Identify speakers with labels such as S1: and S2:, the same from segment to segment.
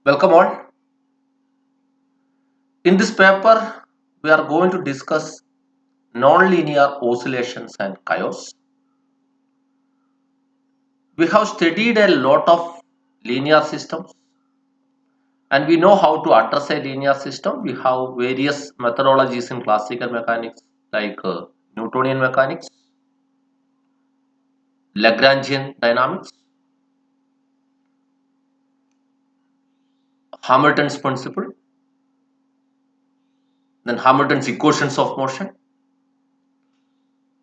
S1: Welcome all. In this paper, we are going to discuss nonlinear oscillations and chaos. We have studied a lot of linear systems and we know how to address a linear system. We have various methodologies in classical mechanics like Newtonian mechanics, Lagrangian dynamics, Hamilton's principle, then Hamilton's equations of motion.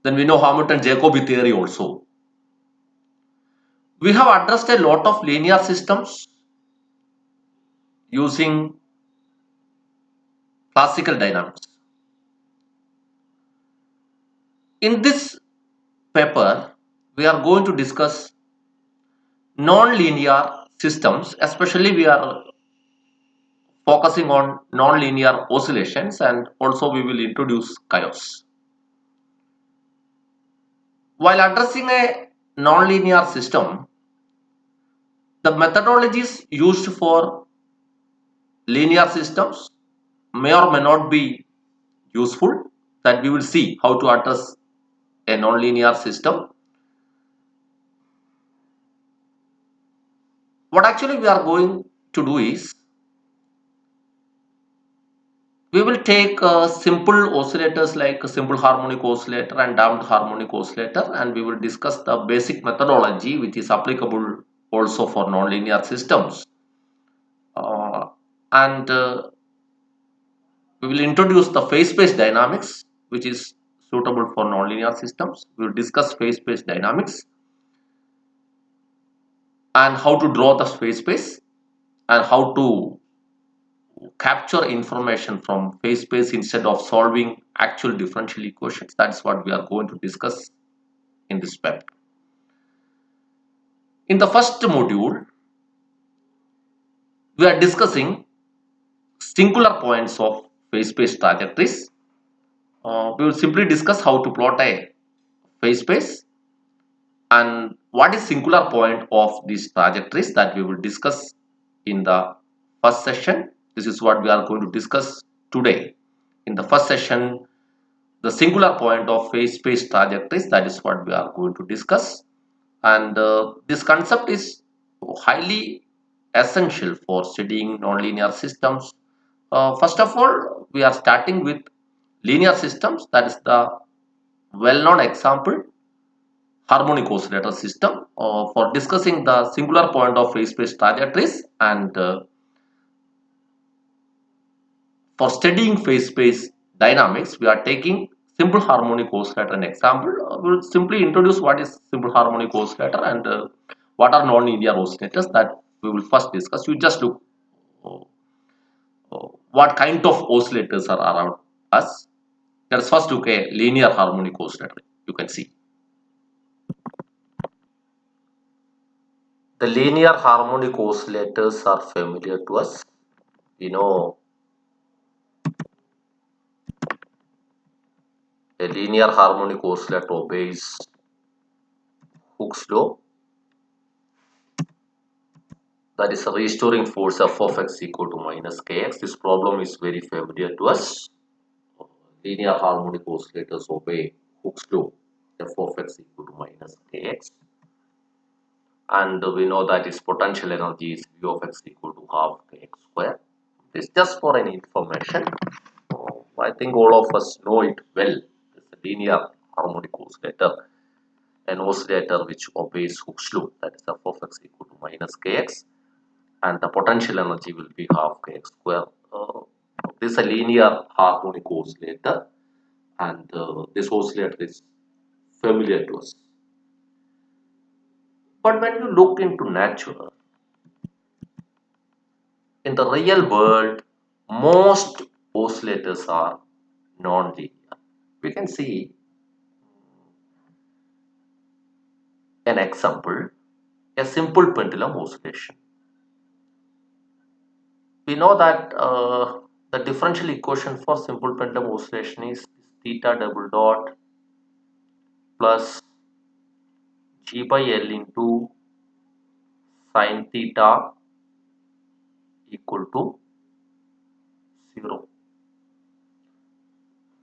S1: Then we know Hamilton-Jacobi theory also. We have addressed a lot of linear systems using classical dynamics. In this paper, we are going to discuss non-linear systems, especially we are focusing on non-linear oscillations, and also we will introduce chaos. While addressing a non-linear system, the methodologies used for linear systems may or may not be useful, that we will see how to address a non-linear system. What actually we are going to do is we will take simple oscillators like a simple harmonic oscillator and damped harmonic oscillator, and we will discuss the basic methodology which is applicable also for nonlinear systems. And we will introduce the phase-space dynamics which is suitable for nonlinear systems. We will discuss phase-space dynamics and how to draw the phase space and how to capture information from phase space instead of solving actual differential equations. That's what we are going to discuss in this paper. In the first module, we are discussing singular points of phase space trajectories. We will simply discuss how to plot a phase space and what is singular point of these trajectories, that we will discuss in the first session. This is what we are going to discuss today. In the first session, the singular point of phase space trajectories, that is what we are going to discuss. And this concept is highly essential for studying nonlinear systems. First of all, we are starting with linear systems, that is the well-known example harmonic oscillator system. For discussing the singular point of phase space trajectories and for studying phase space dynamics, we are taking simple harmonic oscillator an example. We will simply introduce what is simple harmonic oscillator and what are nonlinear oscillators, that we will first discuss. You just look what kind of oscillators are around us. Let us first look at linear harmonic oscillator. You can see the linear harmonic oscillators are familiar to us. We know a linear harmonic oscillator obeys Hooke's law, that is a restoring force f of x equal to minus kx. This problem is very familiar to us. Linear harmonic oscillators obey Hooke's law, f of x equal to minus kx. And we know that its potential energy is v of x equal to half kx square. This just for an information. I think all of us know it well. It's a linear harmonic oscillator, an oscillator which obeys Hooke's law, that is f of x equal to minus kx, and the potential energy will be half kx square. This is a linear harmonic oscillator, and this oscillator is familiar to us. But when you look into nature, in the real world, most oscillators are non-linear. We can see an example, a simple pendulum oscillation. We know that the differential equation for simple pendulum oscillation is theta double dot plus g by L into sine theta equal to 0.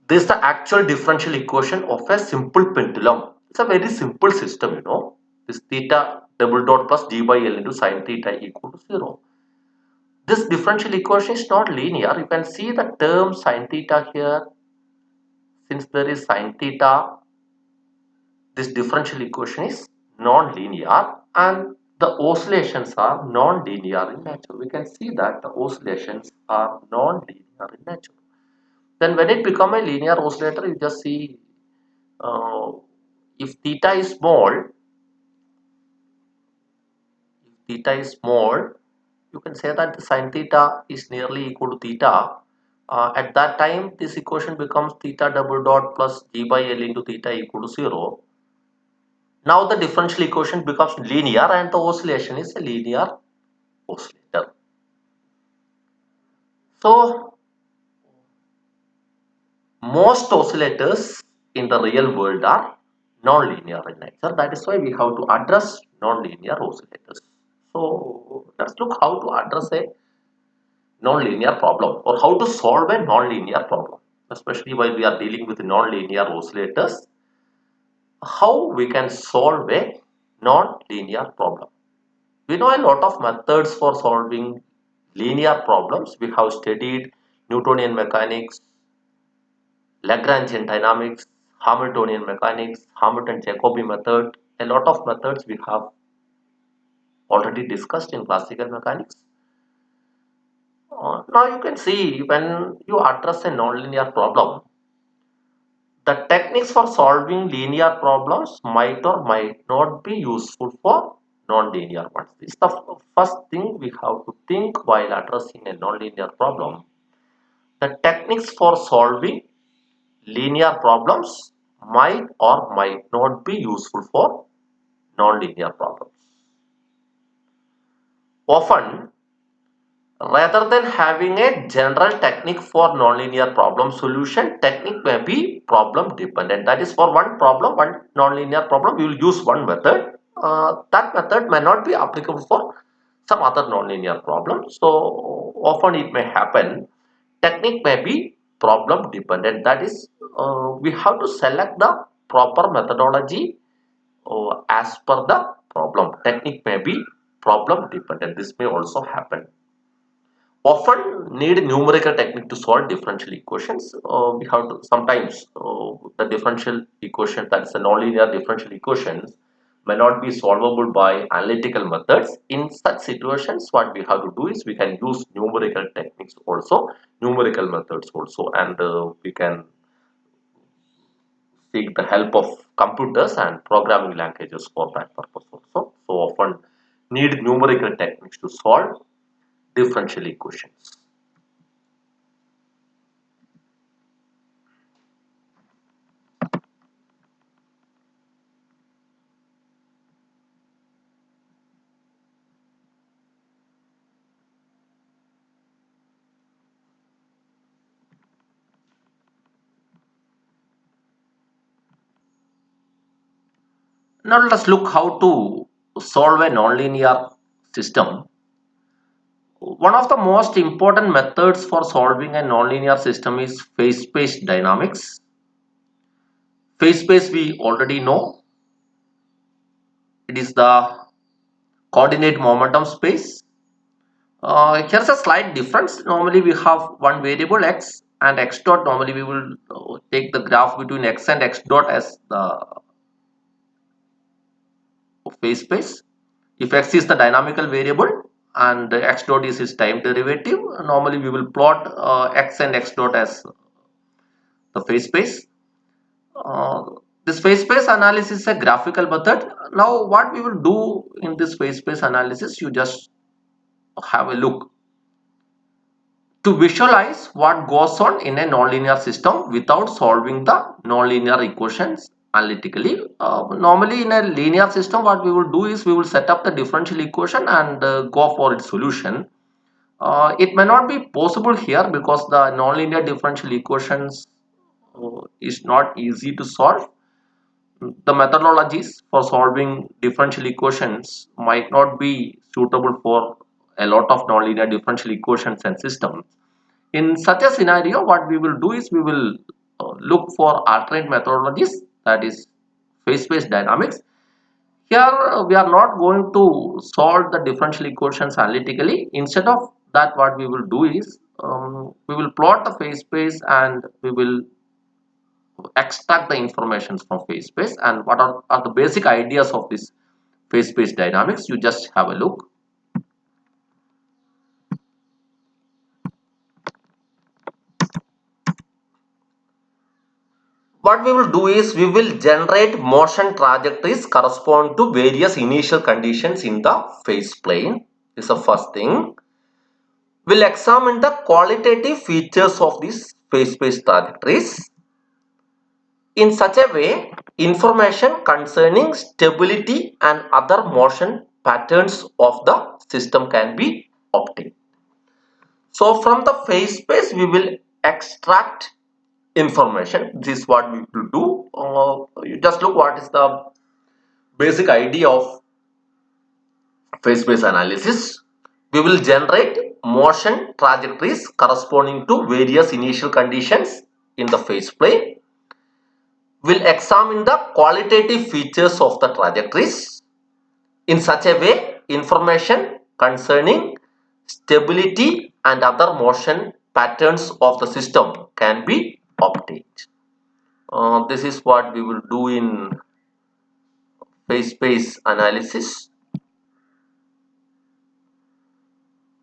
S1: This is the actual differential equation of a simple pendulum. It's a very simple system, you know. This theta double dot plus g by L into sine theta equal to 0. This differential equation is not linear. You can see the term sine theta here. Since there is sine theta, this differential equation is non-linear and the oscillations are non-linear in nature. We can see that the oscillations are non-linear in nature. Then when it becomes a linear oscillator, you just see uh, if theta is small, you can say that the sine theta is nearly equal to theta. At that time, this equation becomes theta double dot plus g by L into theta equal to 0. Now the differential equation becomes linear and the oscillation is a linear oscillator. So most oscillators in the real world are non-linear in nature. That is why we have to address non-linear oscillators. So let's look how to address a non-linear problem or how to solve a non-linear problem, especially while we are dealing with non-linear oscillators. How we can solve a non-linear problem. We know a lot of methods for solving linear problems. We have studied Newtonian mechanics, Lagrangian dynamics, Hamiltonian mechanics, Hamilton-Jacobi method. A lot of methods we have already discussed in classical mechanics. Now you can see when you address a nonlinear problem, the techniques for solving linear problems might or might not be useful for nonlinear ones. This is the first thing we have to think while addressing a nonlinear problem. The techniques for solving linear problems might or might not be useful for nonlinear problems. Often, rather than having a general technique for nonlinear problem solution, technique may be problem dependent. That is, for one problem, one nonlinear problem, we will use one method. That method may not be applicable for some other nonlinear problem. So often it may happen. Technique may be problem dependent. That is, we have to select the proper methodology as per the problem. Technique may be problem dependent. This may also happen. Often need numerical technique to solve differential equations. We have to sometimes the differential equation, that's the nonlinear differential equations, may not be solvable by analytical methods. In such situations, what we have to do is we can use numerical techniques also, numerical methods also, and we can seek the help of computers and programming languages for that purpose also. So often need numerical techniques to solve differential equations. Now let us look how to solve a nonlinear system. One of the most important methods for solving a nonlinear system is phase space dynamics. Phase space we already know. It is the coordinate momentum space. Here's a slight difference. Normally we have one variable x and x dot. Normally we will take the graph between x and x dot as the phase space. If x is the dynamical variable and x dot is its time derivative, normally we will plot x and x dot as the phase space. Uh, this phase space analysis is a graphical method. Now what we will do in this phase space analysis, you just have a look to visualize what goes on in a nonlinear system without solving the nonlinear equations analytically. Normally in a linear system, what we will do is we will set up the differential equation and go for its solution. It may not be possible here because the nonlinear differential equations is not easy to solve. The methodologies for solving differential equations might not be suitable for a lot of nonlinear differential equations and systems. In such a scenario, what we will do is we will look for alternate methodologies, that is phase-space dynamics. Here we are not going to solve the differential equations analytically. Instead of that, what we will do is we will plot the phase space and we will extract the information from phase space, and what are the basic ideas of this phase space dynamics. You just have a look. What we will do is we will generate motion trajectories correspond to various initial conditions in the phase plane. This is the first thing. We'll examine the qualitative features of these phase space trajectories. In such a way, information concerning stability and other motion patterns of the system can be obtained. So from the phase space, we will extract information. This is what we will do. You just look what is the basic idea of phase space analysis. We will generate motion trajectories corresponding to various initial conditions in the phase plane. We'll examine the qualitative features of the trajectories. In such a way, information concerning stability and other motion patterns of the system can be obtained. This is what we will do in phase space analysis.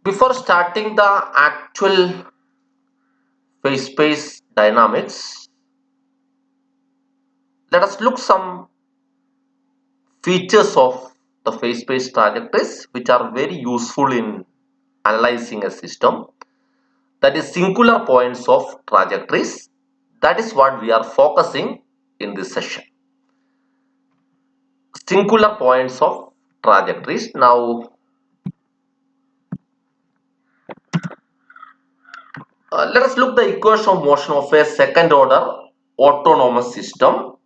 S1: Before starting the actual phase space dynamics, let us look some features of the phase space trajectories which are very useful in analyzing a system, that is singular points of trajectories. That is what we are focusing in this session. Singular points of trajectories. Now let us look the equation of motion of a second order autonomous system.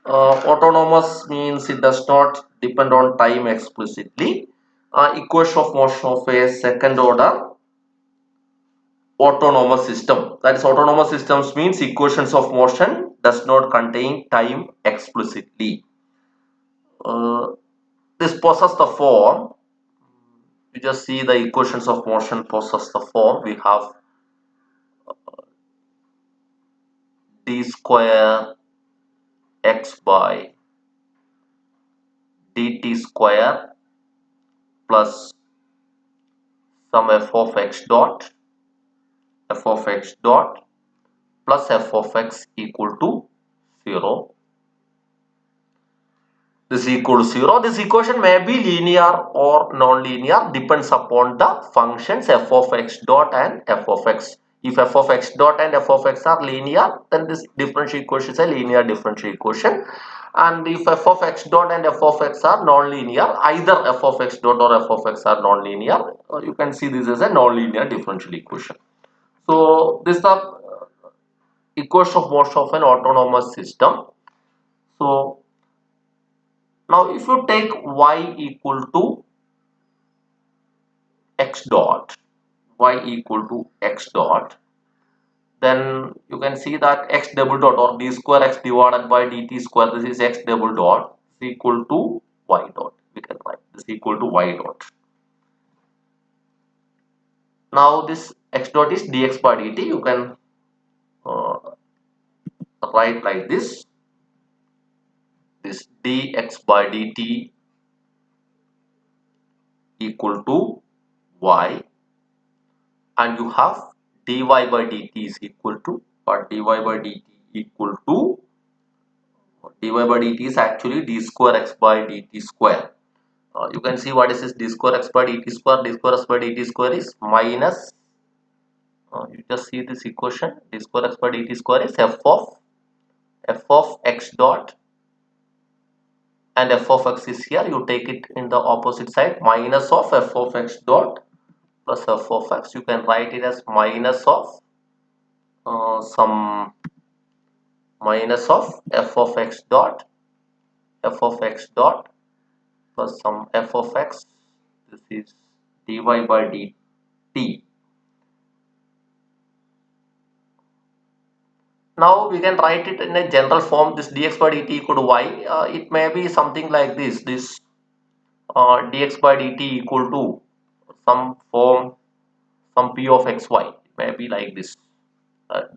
S1: Autonomous means it does not depend on time explicitly. Equation of motion of a second order autonomous system. That is, autonomous systems means equations of motion does not contain time explicitly. This possesses the form. You just see the equations of motion possess the form. We have d square x by dt square plus some f of x dot plus f of x equal to 0. This is equal to 0. This equation may be linear or non-linear, depends upon the functions f of x dot and f of x. If f of x dot and f of x are linear, then this differential equation is a linear differential equation. And if f of x dot and f of x are non-linear, either f of x dot or f of x are non-linear, you can see this as a non-linear differential equation. So this is the equation of motion of an autonomous system. So now if you take y equal to x dot, then you can see that x double dot or d square x divided by dt square, this is x double dot, is equal to y dot. We can write this equal to y dot. Now this x dot is dx by dt. You can write like this dx by dt equal to y, and you have dy by dt is equal to, or dy by dt equal to, dy by dt is actually d square x by dt square. You can see what is this d square x by dt square. D square x by dt square is minus, you just see this equation, d square x by dt square is f of x dot, and f of x is here. You take it in the opposite side, minus of f of x dot plus f of x. You can write it as minus of some minus of f of x dot plus some f of x. This is dy by dt. Now we can write it in a general form. This dx by dt equal to y. It may be something like this. This dx by dt equal to some form, some p of xy. It may be like this.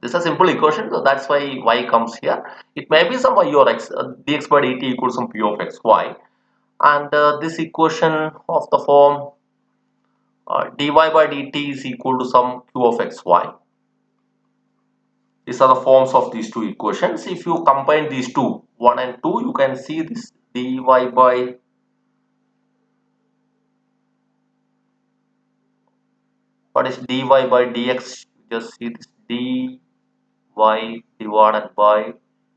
S1: This is a simple equation, so that's why y comes here. It may be some y or x. Dx by dt equals some p of xy, and this equation of the form dy by dt is equal to some q of xy. These are the forms of these two equations. If you combine these two, 1 and 2, you can see this dy by what is dy by dx. Just see this dy divided by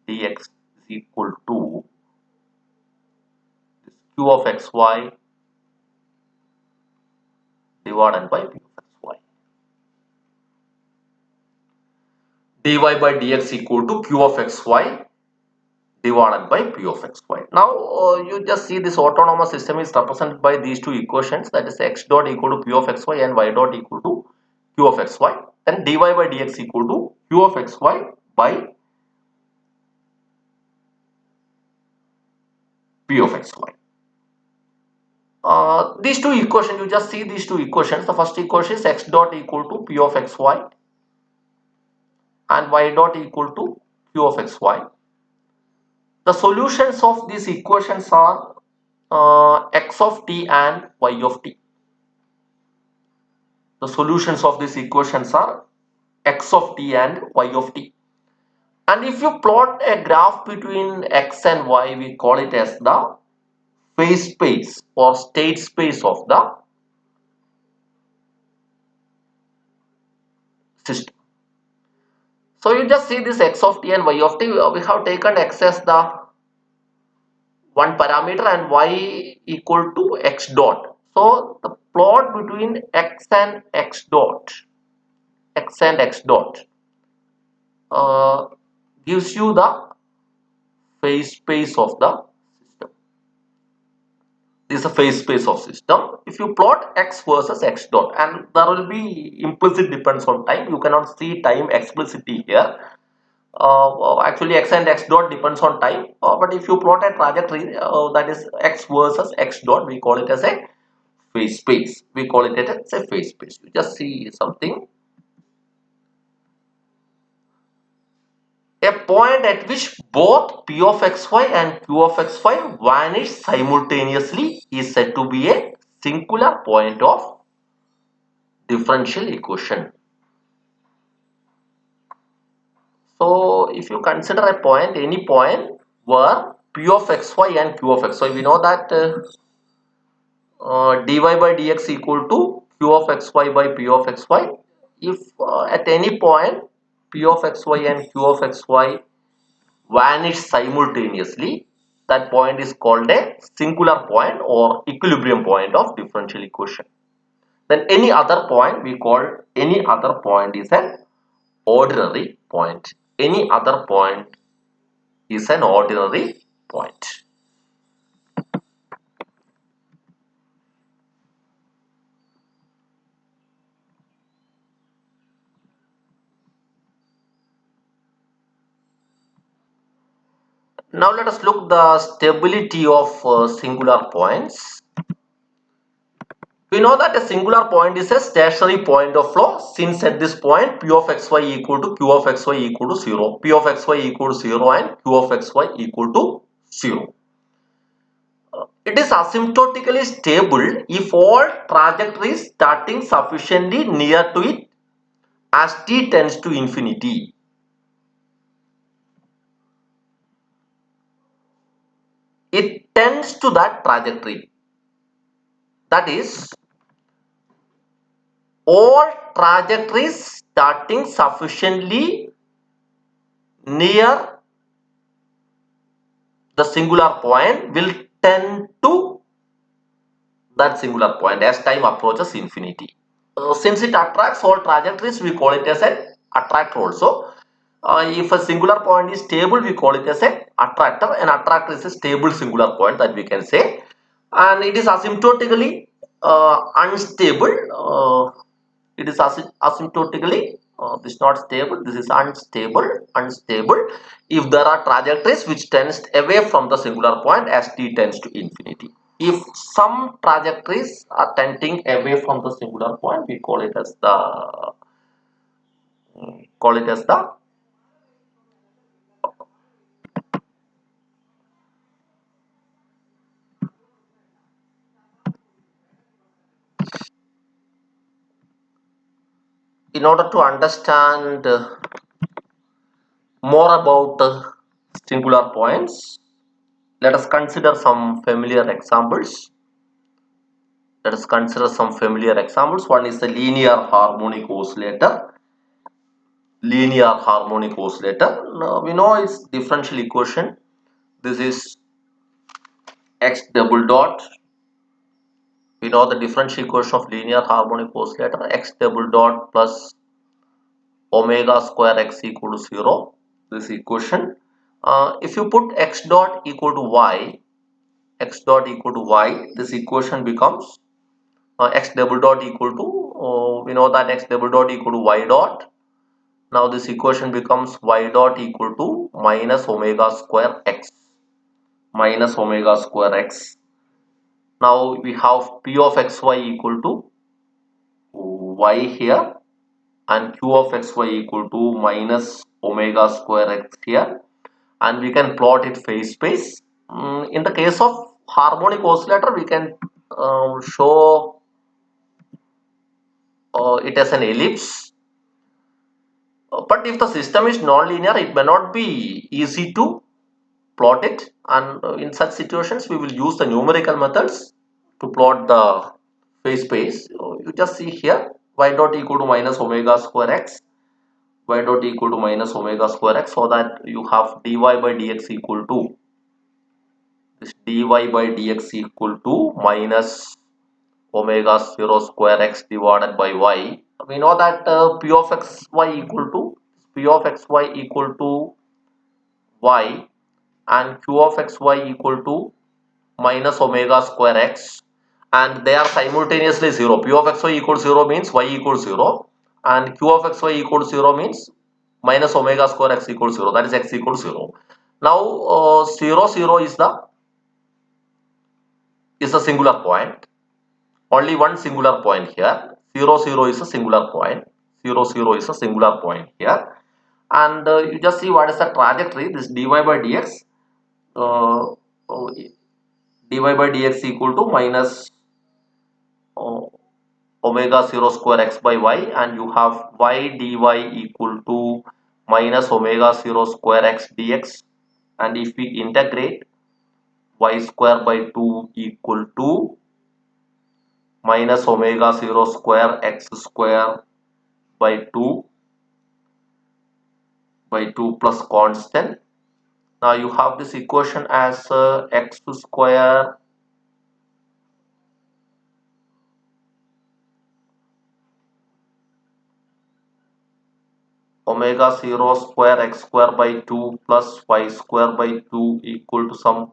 S1: dx is equal to this q of xy divided by p of xy. Dy by dx equal to q of xy divided by p of xy. Now you just see this autonomous system is represented by these two equations, that is x dot equal to p of xy and y dot equal to q of xy. Then dy by dx equal to q of xy by p of xy. These two equations, you just see these two equations. The first equation is x dot equal to p of xy and y dot equal to q of xy. The solutions of these equations are x of t and y of t. The solutions of these equations are x of t and y of t. And if you plot a graph between x and y, we call it as the phase space or state space of the system. So you just see this x of t and y of t. We have taken x as the one parameter and y equal to x dot. So the plot between x and x dot uh, gives you the phase space of the system. This is a phase space of system. If you plot x versus x dot, and there will be implicit depends on time. You cannot see time explicitly here. Actually, x and x dot depends on time. But if you plot a trajectory that is x versus x dot, we call it as a phase space. We call it as a phase space. You just see something. A point at which both p of xy and q of xy vanish simultaneously is said to be a singular point of differential equation. So if you consider a point, any point where p of xy and q of xy, we know that dy by dx equal to q of xy by p of xy. If at any point p of xy and q of xy vanish simultaneously, that point is called a singular point or equilibrium point of differential equation. Then any other point, we call any other point is an ordinary point. Any other point is an ordinary point. Now let us look the stability of singular points. We know that a singular point is a stationary point of flow, since at this point p of xy equal to q of xy equal to 0, p of xy equal to 0 and q of xy equal to 0. It is asymptotically stable if all trajectories starting sufficiently near to it as t tends to infinity. It tends to that trajectory. That is, all trajectories starting sufficiently near the singular point will tend to that singular point as time approaches infinity. Since it attracts all trajectories, we call it as an attractor also. If a singular point is stable, we call it as an attractor. An attractor is a stable singular point that we can say, and it is asymptotically unstable. It is asymptotically this is not stable, this is unstable if there are trajectories which tends away from the singular point as t tends to infinity. If some trajectories are tending away from the singular point, we call it as the call it as the in order to understand more about singular points, let us consider some familiar examples. One is the linear harmonic oscillator. Now, we know its differential equation. This is x double dot. We know the differential equation of linear harmonic oscillator, x double dot plus omega square x equal to 0. This equation. If you put x dot equal to y, this equation becomes x double dot equal to, we know that x double dot equal to y dot. Now this equation becomes y dot equal to minus omega square x. Now we have p of xy equal to y here and q of xy equal to minus omega square x here, and we can plot it phase space. In the case of harmonic oscillator, we can show it as an ellipse. But if the system is non-linear, it may not be easy to plot it, and in such situations we will use the numerical methods to plot the phase space. You just see here y dot equal to minus omega square x, so that you have dy by dx equal to minus omega 0 square x divided by y. We know that p of xy equal to y and q of xy equal to minus omega square x, and they are simultaneously 0. P of xy equals 0 means y equals 0, and q of xy equals 0 means minus omega square x equals 0, that is x equals 0. Now 0 0 is the singular point. Only one singular point here. 0 0 is a singular point. Here, and you just see what is the trajectory. This dy by dx, uh, equal to minus uh, omega 0 square x by y, and you have y dy equal to minus omega 0 square x dx, and if we integrate, y square by 2 equal to minus omega 0 square x square by 2 plus constant. Now you have this equation as x square omega 0 square x square by 2 plus y square by 2 equal to some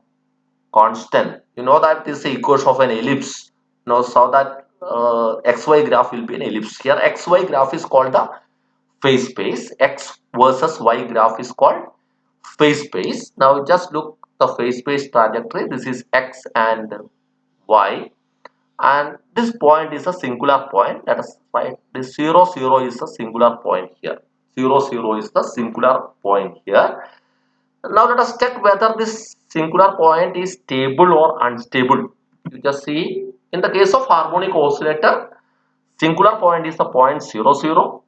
S1: constant. You know that this is the equation of an ellipse. Now so that xy graph will be an ellipse. Here xy graph is called the phase space. X versus y graph is called phase space. Now just look the phase space trajectory. This is x and y, and this point is a singular point. Let us find this 0 0 is a singular point here. 0 0 is the singular point here. Now let us check whether this singular point is stable or unstable. You just see in the case of harmonic oscillator, singular point is the point 0 0,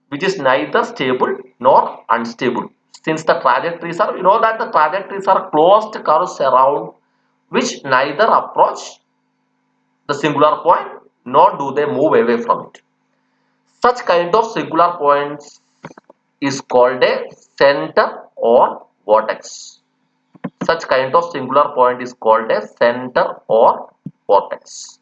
S1: which is neither stable nor unstable. Since the trajectories are, you know that the trajectories are closed curves around which neither approach the singular point nor do they move away from it. Such kind of singular points is called a center or vortex. Such kind of singular point is called a center or vortex.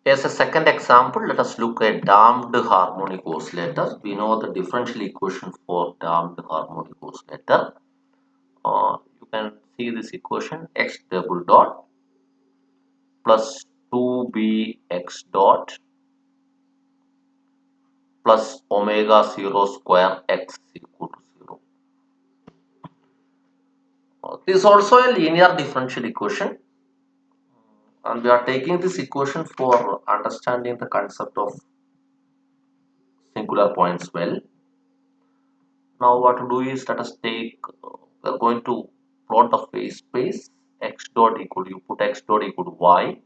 S1: As a second example, let us look at damped harmonic oscillator. We know the differential equation for damped harmonic oscillator. You can see this equation x double dot plus 2bx dot plus omega 0 square x equal to 0. This is also a linear differential equation, and we are taking this equation for understanding the concept of singular points well. Now what to do is, let us take, we are going to plot the phase space x dot equal to, you put x dot equal to y,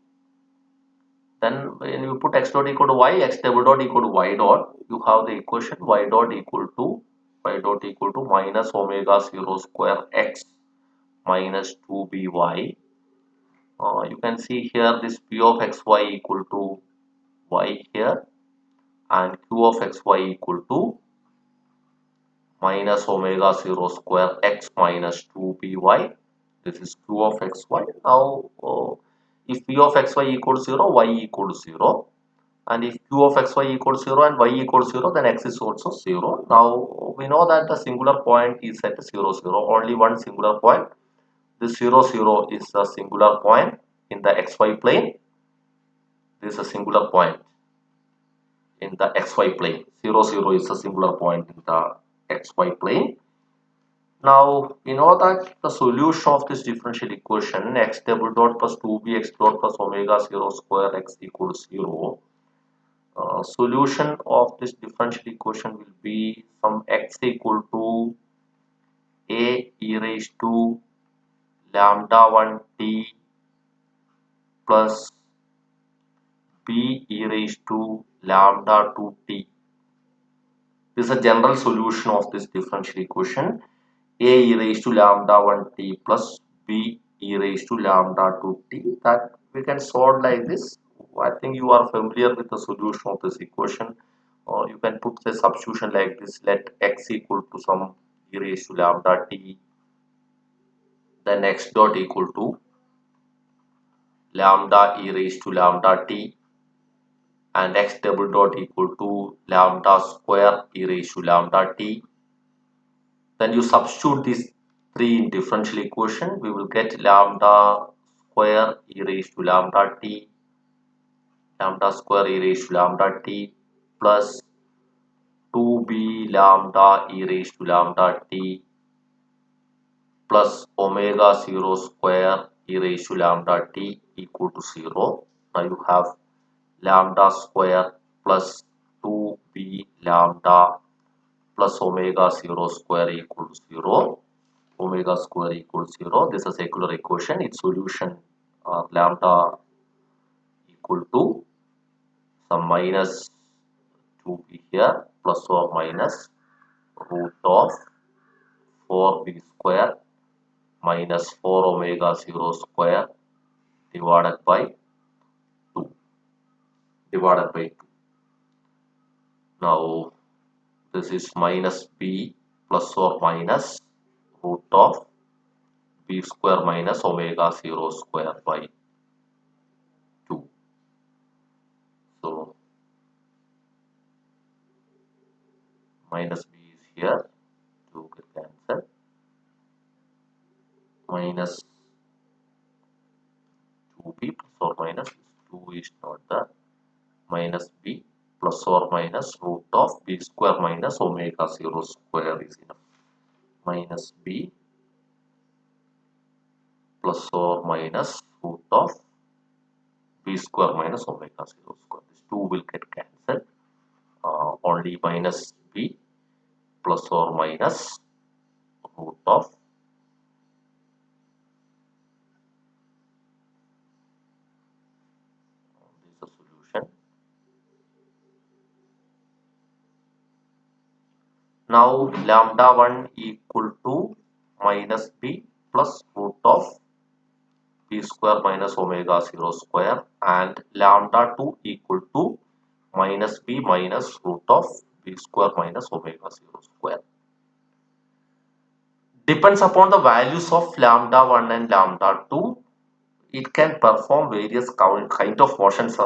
S1: then when you put x dot equal to y, x double dot equal to y dot, you have the equation y dot equal to minus omega 0 square x minus 2by. You can see here this p of xy equal to y here, and q of xy equal to minus omega 0 square x minus 2by. This is q of xy. Now if p of xy equals 0, y equals 0, and if q of xy equals 0 and y equals 0, then x is also 0. Now we know that the singular point is at 0 0, only one singular point. This 0 0 is a singular point in the xy plane. This is a singular point in the xy plane. 0 0 is a singular point in the xy plane. Now we know that the solution of this differential equation x double dot plus 2bx dot plus omega 0 square x equals 0. Solution of this differential equation will be some x equal to a e raised to lambda 1 t plus b e raised to lambda 2 t. This is a general solution of this differential equation. A e raised to lambda 1 t plus b e raised to lambda 2 t, that we can solve like this. I think you are familiar with the solution of this equation. You can put the substitution like this: let x equal to some e raised to lambda t, then x dot equal to lambda e raised to lambda t, and x double dot equal to lambda square e raised to lambda t. Then you substitute these three in differential equation, we will get lambda square e raised to lambda t, lambda square e raised to lambda t plus 2b lambda e raised to lambda t plus omega 0 square e raised to lambda t equal to 0. Now you have lambda square plus 2b lambda plus omega 0 square equals 0. Omega square equals 0. This is a circular equation. Its solution lambda equal to some minus 2b here plus or minus root of 4b square minus 4 omega 0 square divided by 2. Now this is minus b plus or minus root of b square minus omega 0 square by 2. So minus b is here, 2 get cancelled, minus 2b plus or minus 2 is not there, minus b plus or minus root of b square minus omega 0 square is enough. Minus b plus or minus root of b square minus omega 0 square. This 2 will get cancelled. Only minus b plus or minus root of this is the solution. Now lambda 1 equal to minus b plus root of b square minus omega 0 square, and lambda 2 equal to minus b minus root of b square minus omega 0 square. Depends upon the values of lambda 1 and lambda 2, it can perform various kind of motions.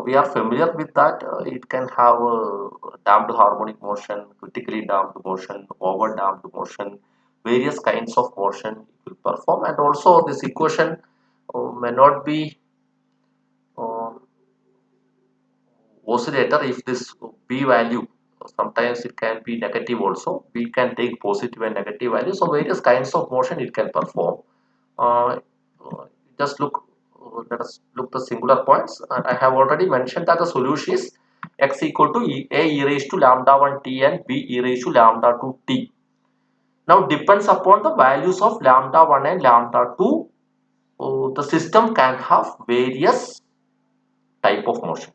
S1: We are familiar with that. It can have a damped harmonic motion, critically damped motion, over damped motion, various kinds of motion it will perform, and also this equation may not be uh, oscillator if this b value, sometimes it can be negative also, we can take positive and negative values, so various kinds of motion it can perform. uh, just look, let us look the singular points, and I have already mentioned that the solution is x equal to a e raised to lambda 1 t and b e raised to lambda 2 t. Now depends upon the values of lambda 1 and lambda 2, the system can have various type of motions,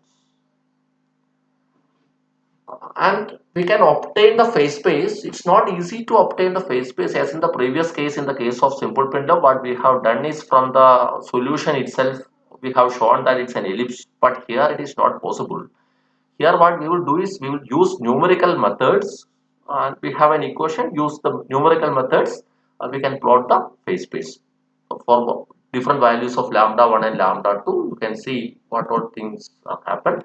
S1: and we can obtain the phase space. It's not easy to obtain the phase space as in the previous case. In the case of simple pendulum, what we have done is from the solution itself we have shown that it's an ellipse, but here it is not possible. Here what we will do is we will use numerical methods, and we have an equation, use the numerical methods, we can plot the phase space for different values of lambda 1 and lambda 2. You can see what all things happen,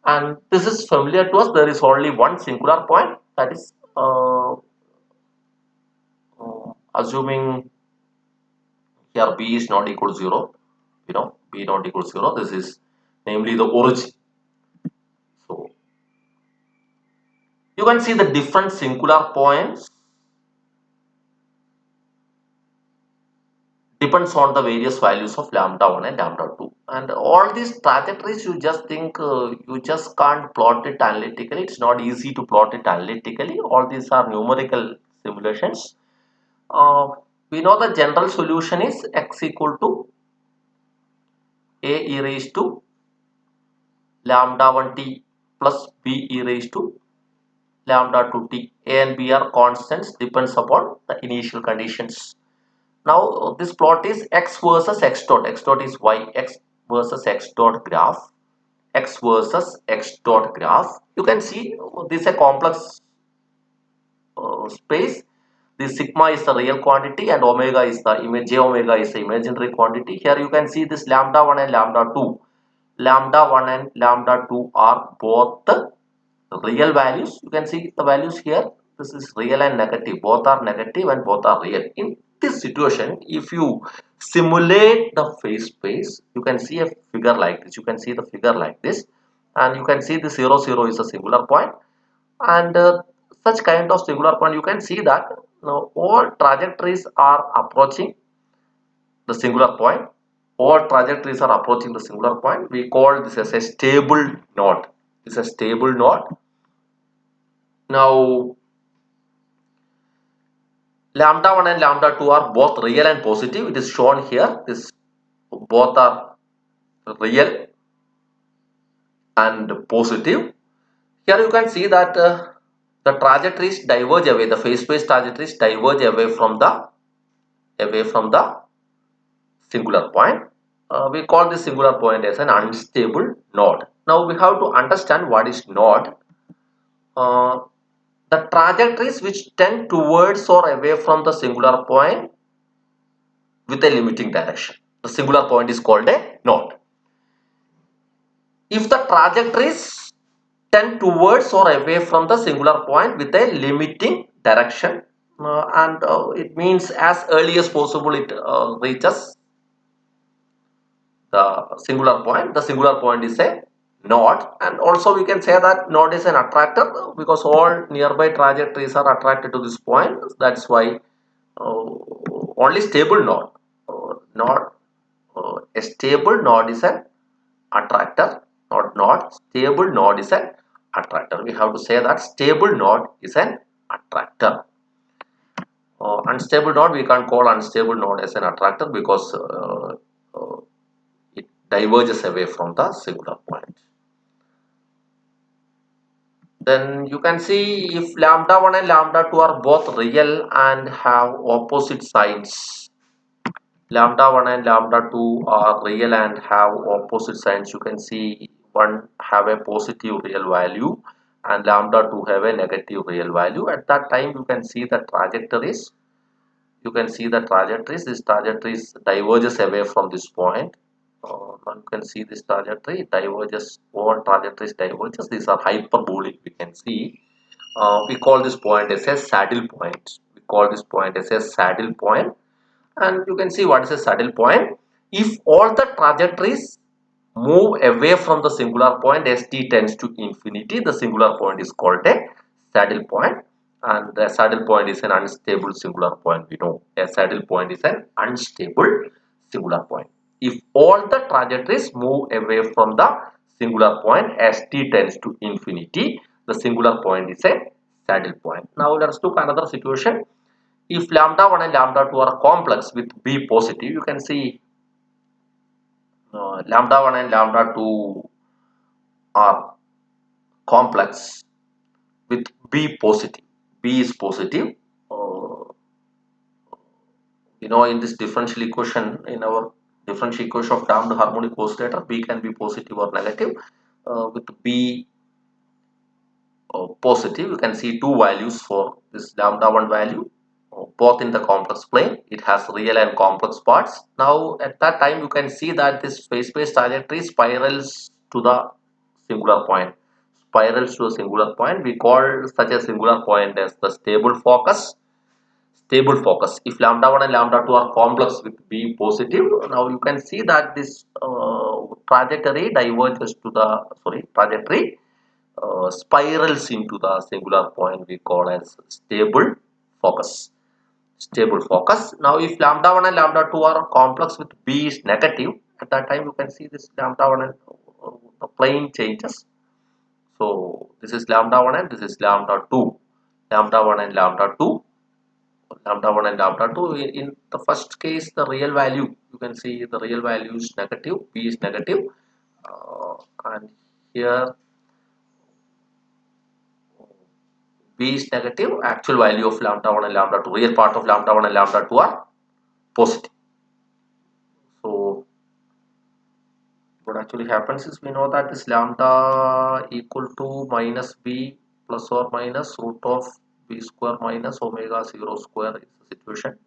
S1: and this is familiar to us. There is only one singular point, that is assuming here b is not equal to 0, b not equal to 0, this is namely the origin. So you can see the different singular points depends on the various values of lambda 1 and lambda 2, and all these trajectories you just think, you just can't plot it analytically. It's not easy to plot it analytically. All these are numerical simulations. uh, we know the general solution is x equal to a e raised to lambda 1 t plus b e raised to lambda 2 t. A and b are constants, depends upon the initial conditions. Now this plot is x versus x dot. X dot is y, x versus x dot graph. X versus x dot graph. You can see this is a complex space. This sigma is the real quantity and omega is the image, j omega is the imaginary quantity. Here you can see this lambda 1 and lambda 2. Lambda 1 and lambda 2 are both the real values. You can see the values here. This is real and negative, both are negative and both are real. In this situation, if you simulate the phase space, you can see a figure like this. You can see the figure like this, and you can see the 0 0 is a singular point, and such kind of singular point. You can see that now all trajectories are approaching the singular point. All trajectories are approaching the singular point. We call this as a stable node. This is a stable node. Now lambda 1 and lambda 2 are both real and positive. It is shown here. This both are real and positive. Here you can see that the trajectories diverge away. The phase space trajectories diverge away from the singular point. We call this singular point as an unstable node. Now we have to understand what is node. Uh, the trajectories which tend towards or away from the singular point with a limiting direction. The singular point is called a node. If the trajectories tend towards or away from the singular point with a limiting direction, and it means as early as possible it reaches the singular point is a node. And also we can say that node is an attractor because all nearby trajectories are attracted to this point. That's why only stable node, not a stable node is an attractor, not stable node is an attractor. We have to say that stable node is an attractor. Unstable node, we can't call unstable node as an attractor because it diverges away from the singular point. Then you can see if lambda 1 and lambda 2 are both real and have opposite signs. Lambda 1 and lambda 2 are real and have opposite signs. You can see one have a positive real value and lambda 2 have a negative real value. At that time you can see the trajectories. This trajectories diverges away from this point. You can see this trajectory diverges, all trajectories diverges. These are hyperbolic, we can see. We call this point as a saddle point. call this point as a saddle point. And you can see what is a saddle point. If all the trajectories move away from the singular point as t tends to infinity, the singular point is called a saddle point. And the saddle point is an unstable singular point. We know a saddle point is an unstable singular point. If all the trajectories move away from the singular point as t tends to infinity, the singular point is a saddle point. Now let us look another situation. If lambda 1 and lambda 2 are complex with b positive, you can see lambda 1 and lambda 2 are complex with b positive. B is positive. Uh, in this differential equation, in our differential equation of damped harmonic oscillator, b can be positive or negative. With b positive, you can see two values for this lambda 1 value, both in the complex plane. It has real and complex parts. Now at that time you can see that this phase space trajectory spirals to the singular point. Spirals to a singular point. We call such a singular point as the stable focus. Stable focus. If lambda 1 and lambda 2 are complex with b positive, now you can see that this trajectory diverges to the trajectory spirals into the singular point we call as stable focus. Stable focus. Now if lambda 1 and lambda 2 are complex with b is negative, at that time you can see this lambda 1 and the plane changes. So this is lambda 1 and this is lambda 2. Lambda 1 and lambda 2. Lambda 1 and lambda 2. In the first case, the real value, you can see the real value is negative, b is negative. And here b is negative, actual value of lambda 1 and lambda 2, real part of lambda 1 and lambda 2 are positive. So what actually happens is, we know that this lambda equal to minus b plus or minus root of b square minus omega 0 square is the situation.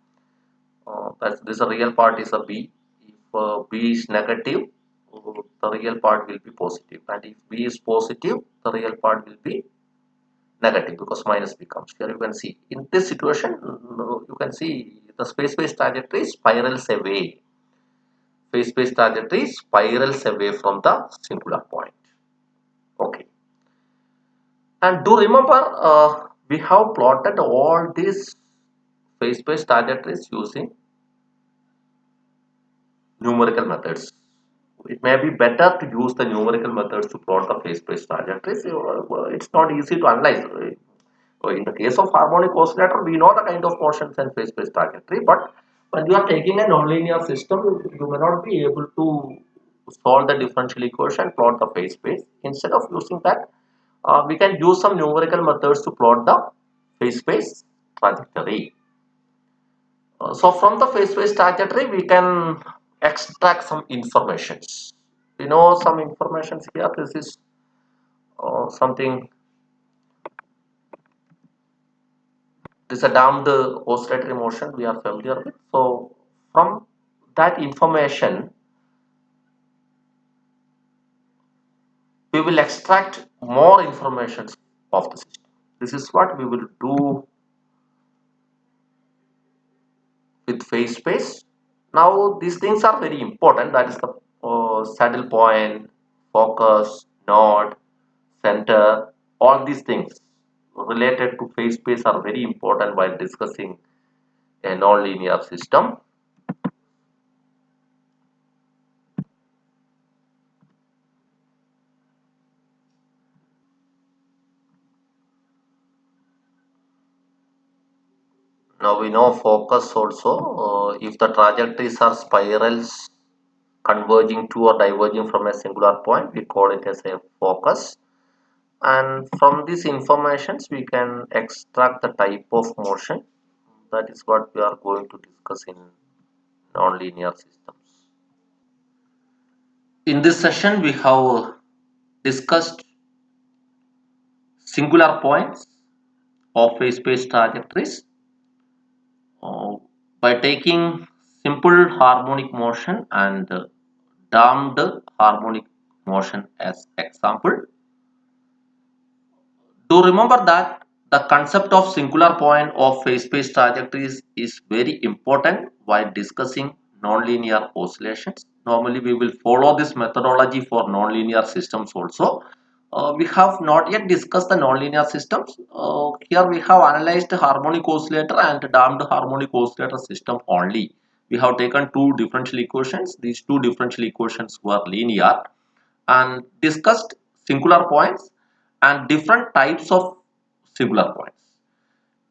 S1: That's this real part is a b. If b is negative, the real part will be positive, and if b is positive, the real part will be negative because minus becomes here. You can see in this situation, you can see the space trajectory spirals away. Space trajectory spirals away from the singular point. Okay, and do remember we have plotted all these space trajectories using numerical methods. It may be better to use the numerical methods to plot the phase space trajectories. It's not easy to analyze. In the case of harmonic oscillator, we know the kind of motions and phase space trajectory, but when you are taking a nonlinear system, you may not be able to solve the differential equation, plot the phase space. Instead of using that, we can use some numerical methods to plot the phase space trajectory. So from the phase space trajectory, we can extract some informations. We know some informations here. This is something. This is a damped oscillatory motion we are familiar with. So from that information, we will extract more information of the system. This is what we will do with phase space. Now these things are very important. That is the saddle point, focus, node, center. All these things related to phase space are very important while discussing a nonlinear system. Now we know focus also. If the trajectories are spirals converging to or diverging from a singular point, we call it as a focus. And from these informations, we can extract the type of motion. That is what we are going to discuss in nonlinear systems. In this session, we have discussed singular points of phase space trajectories uh, by taking simple harmonic motion and damped harmonic motion as example. Do remember that the concept of singular point of phase space trajectories is very important while discussing nonlinear oscillations. Normally, we will follow this methodology for nonlinear systems also. We have not yet discussed the nonlinear systems. Here we have analyzed harmonic oscillator and damped harmonic oscillator system only. We have taken two differential equations. These two differential equations were linear and discussed singular points and different types of singular points.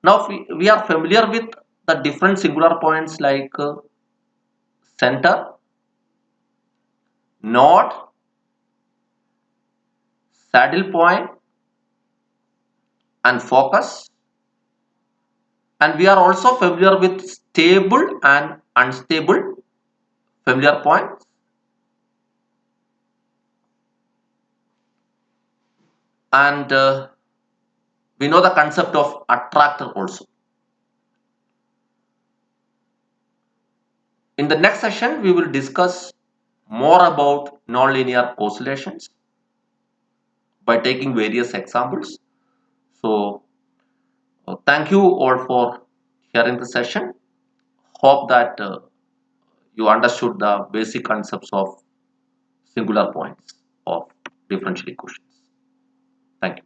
S1: Now we are familiar with the different singular points like center, node, saddle point and focus, and we are also familiar with stable and unstable familiar points, and we know the concept of attractor also. In the next session we will discuss more about nonlinear oscillations by taking various examples. So thank you all for hearing the session. Hope that you understood the basic concepts of singular points of differential equations. Thank you.